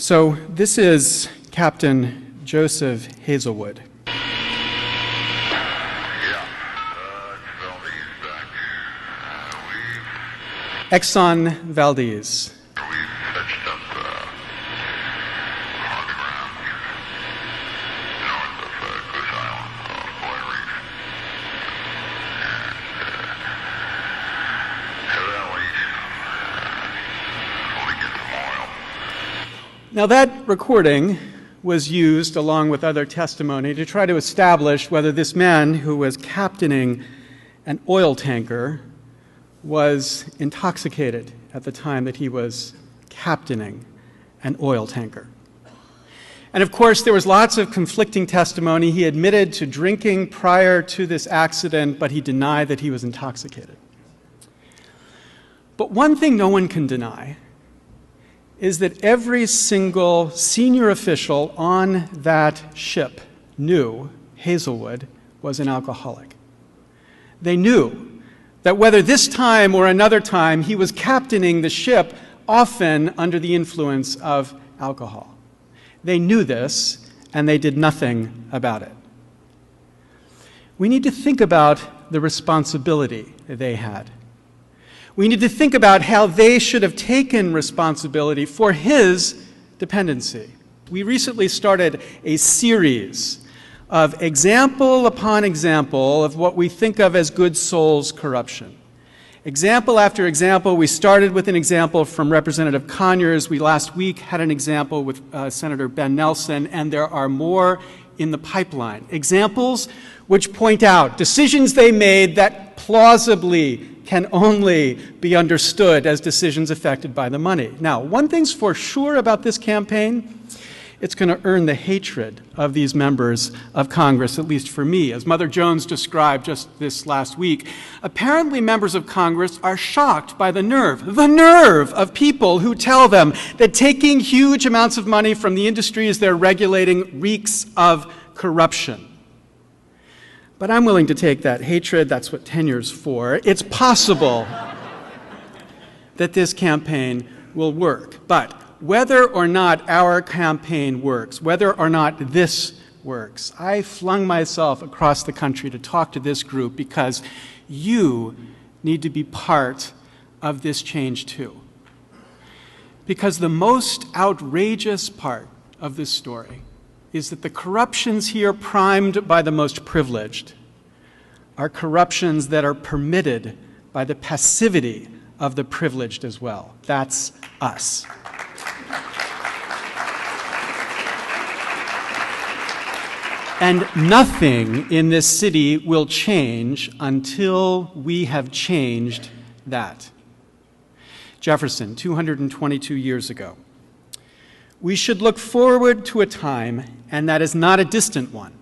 So this is Captain Joseph Hazelwood. Exxon Valdez. Now that recording was used along with other testimony to try to establish whether this man who was captaining an oil tanker was intoxicated at the time that he was captaining an oil tanker. And of course, there was lots of conflicting testimony. He admitted to drinking prior to this accident, but he denied that he was intoxicated. But one thing no one can deny is that every single senior official on that ship knew Hazelwood was an alcoholic. They knew that whether this time or another time, he was captaining the ship, often under the influence of alcohol. They knew this, and they did nothing about it. We need to think about the responsibility they had. We need to think about how they should have taken responsibility for his dependency. We recently started a series of example upon example of what we think of as good souls corruption. Example after example. We started with an example from Representative Conyers. We last week had an example with Senator Ben Nelson, and there are more in the pipeline. Examples which point out decisions they made that plausibly can only be understood as decisions affected by the money. Now, one thing's for sure about this campaign: it's going to earn the hatred of these members of Congress, at least for me. As Mother Jones described just this last week, apparently members of Congress are shocked by the nerve of people who tell them that taking huge amounts of money from the industries they're regulating reeks of corruption. But I'm willing to take that hatred. That's what tenure's for. It's possible that this campaign will work. But whether or not our campaign works, whether or not this works, I flung myself across the country to talk to this group because you need to be part of this change too. Because the most outrageous part of this story is that the corruptions here primed by the most privileged are corruptions that are permitted by the passivity of the privileged as well. That's us. And nothing in this city will change until we have changed that. Jefferson, 222 years ago. We should look forward to a time, and that is not a distant one,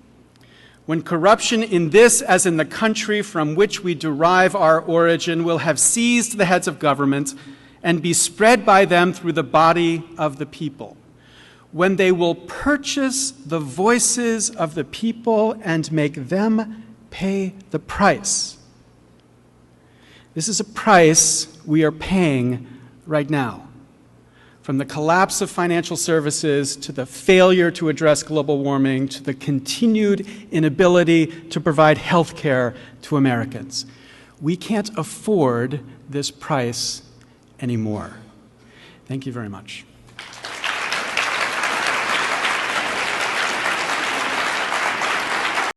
when corruption in this, as in the country from which we derive our origin, will have seized the heads of government and be spread by them through the body of the people, when they will purchase the voices of the people and make them pay the price. This is a price we are paying right now. From the collapse of financial services to the failure to address global warming to the continued inability to provide health care to Americans. We can't afford this price anymore. Thank you very much.